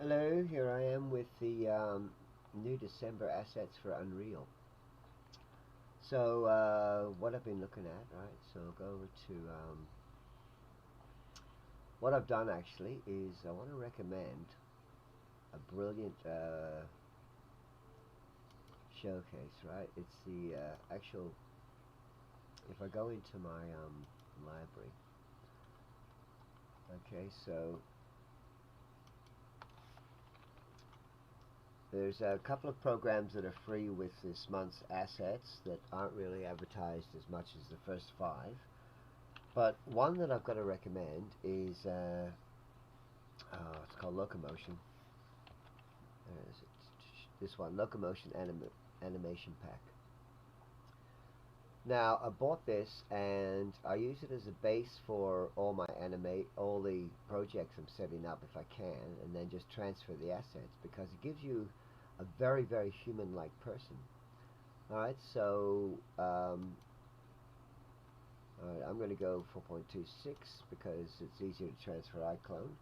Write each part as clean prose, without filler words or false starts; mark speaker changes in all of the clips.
Speaker 1: Hello, here I am with the new December assets for Unreal. So what I've been looking at, right? So I'll go over to what I've done actually is I want to recommend a brilliant showcase, right? It's the actual. If I go into my library, okay, so there's a couple of programs that are free with this month's assets that aren't really advertised as much as the first five. But one that I've got to recommend is it's called Locomotion. There is it. This one, Locomotion Animation Pack. Now I bought this and I use it as a base for all the projects I'm setting up if I can, and then just transfer the assets because it gives you a very human-like person. All right, so alright, I'm going to go 4.26 because it's easier to transfer iClone.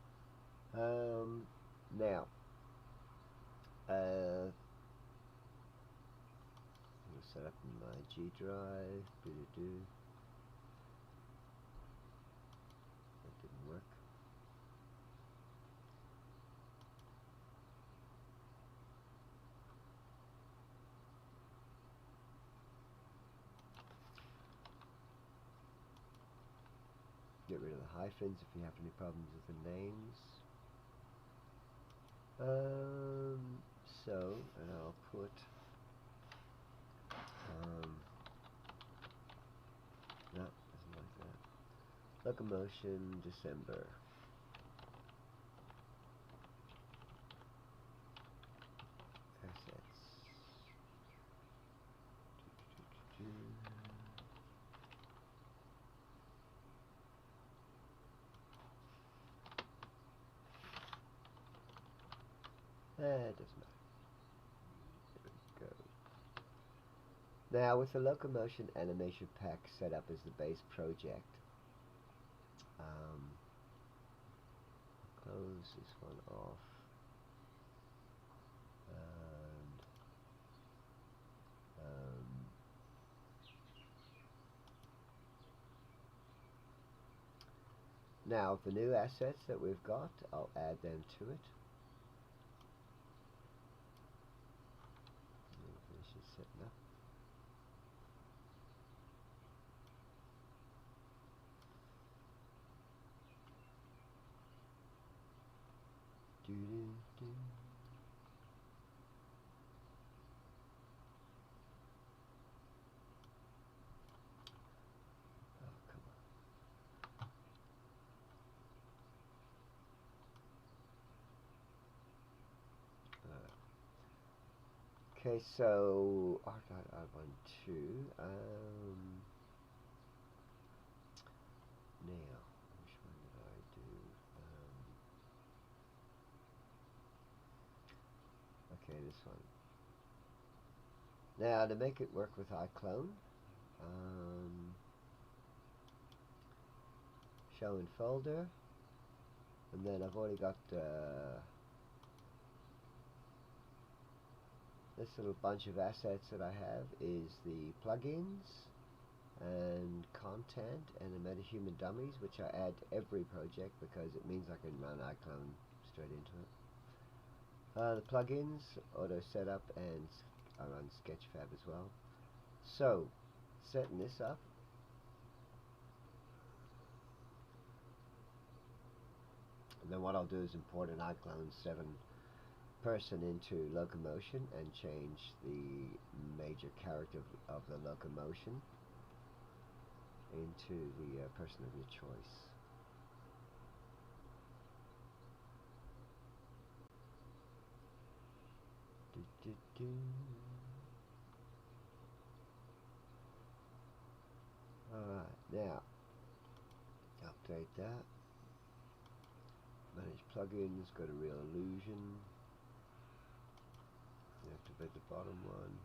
Speaker 1: Now, I'm going to set up my G drive. That didn't work. Get rid of the hyphens if you have any problems with the names. And I'll put no, doesn't like that. Locomotion December. Assets. It doesn't matter. There we go. Now, with the Locomotion Animation Pack set up as the base project, close this one off. Now, the new assets that we've got, I'll add them to it. Finish it setting up. Oh, come on. Okay, so R.R12. Now, which one did I do? Okay, this one. Now, to make it work with iClone, show in folder, and then I've already got this little bunch of assets that I have is the plugins and content and the MetaHuman dummies, which I add to every project because it means I can run iClone straight into it. The plugins, auto setup, and I run Sketchfab as well. So, setting this up. And then what I'll do is import an Iclone7 person into Locomotion and change the major character of the Locomotion into the person of your choice. Alright, now update that. Manage plugins, go to Real Illusion. Activate the bottom one.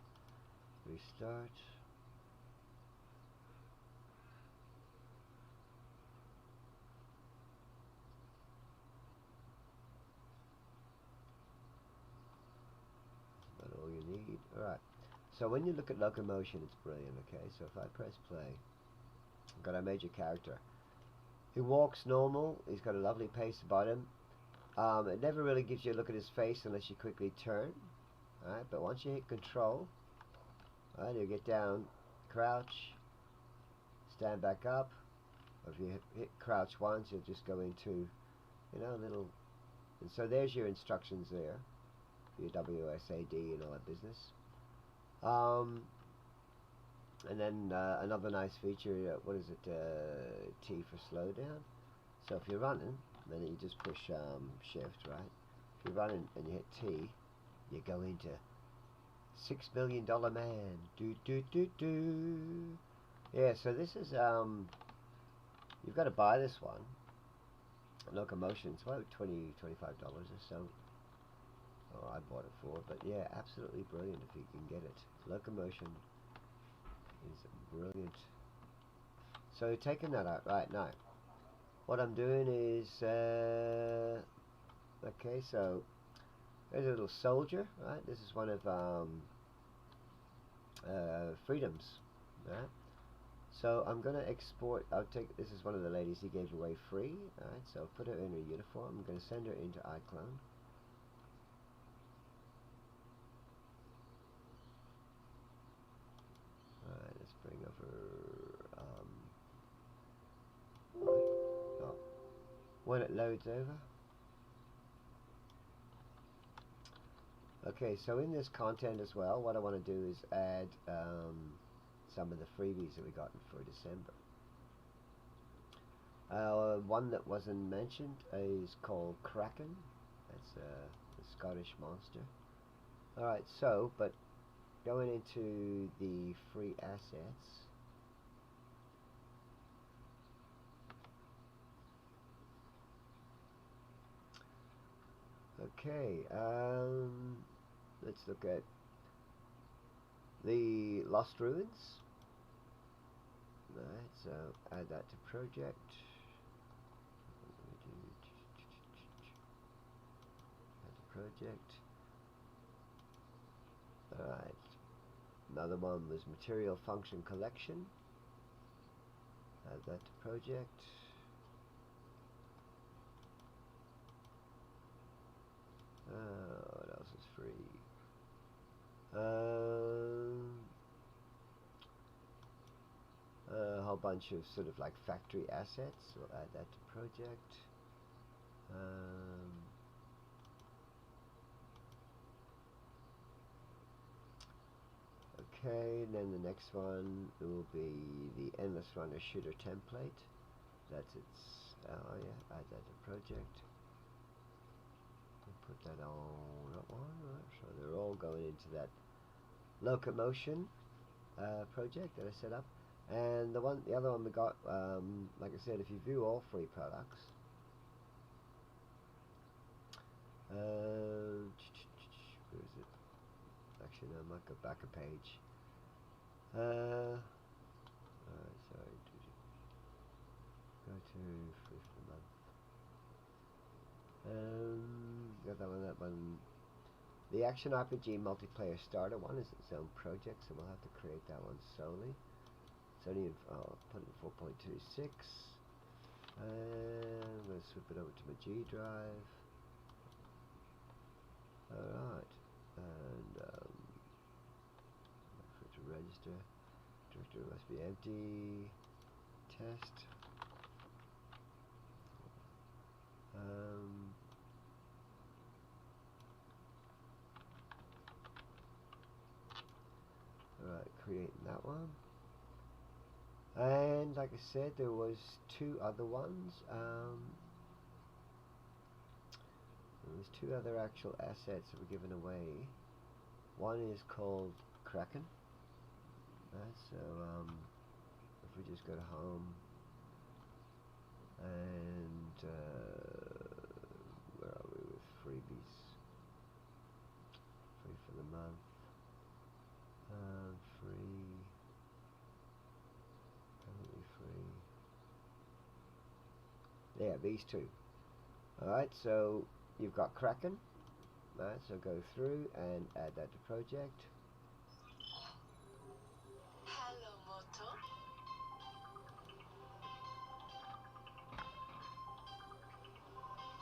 Speaker 1: Restart. Alright, so when you look at locomotion, it's brilliant, okay? So if I press play, I've got our major character. He walks normal, he's got a lovely pace about him. It never really gives you a look at his face unless you quickly turn. Alright, but once you hit control, alright, you get down, crouch, stand back up. Or if you hit crouch once, you'll just go into, you know, a little. And so there's your instructions there, your WSAD and all that business. And then another nice feature, what is it, T for slow down. So if you're running, then you just push shift, right? If you're running and you hit T, you go into $6 million man. Do do do do. Yeah, so this is you've got to buy this one. Locomotion, it's about $25 or so. Oh, I bought it for, but yeah, absolutely brilliant if you can get it. Locomotion is brilliant. So taking that out right now, what I'm doing is okay, so there's a little soldier, right? This is one of Freedom's, right? So I'm gonna export. This is one of the ladies he gave away free, right? So I'll put her in her uniform. I'm gonna send her into Iclone. Alright, let's bring over oh, when it loads over. Okay, so in this content as well, what I want to do is add some of the freebies that we got for December. One that wasn't mentioned is called Kraken. That's a Scottish monster. Alright, so, but going into the free assets. Okay, let's look at the Lost Ruins. Alright, so add that to project. Add to project. Alright, another one was Material Function Collection. Add that to project. What else is free? A whole bunch of sort of like factory assets. We'll add that to project. Okay, then the next one will be the Endless Runner Shooter template. That's its. Oh yeah, add that to project. Put that on that one, right? So they're all going into that locomotion project that I set up. And the other one we got, like I said, if you view all free products, where is it? Actually, no, I might go back a page. Alright, sorry. Go to free for the month. Got that one. The Action RPG Multiplayer Starter one is its own project, so we'll have to create that one solely. It's only in, put it in 4.26. And I'm going to swip it over to my G drive. Alright, and for it to register. Directory must be empty. Test. Alright, creating that one. And like I said, there was two other ones. There was two other actual assets that were given away. One is called Kraken. So if we just go to home and where are we with freebies? Free for the month. Free. Totally free. Yeah, these two. Alright, so you've got Kraken. Alright, so go through and add that to project.
Speaker 2: Top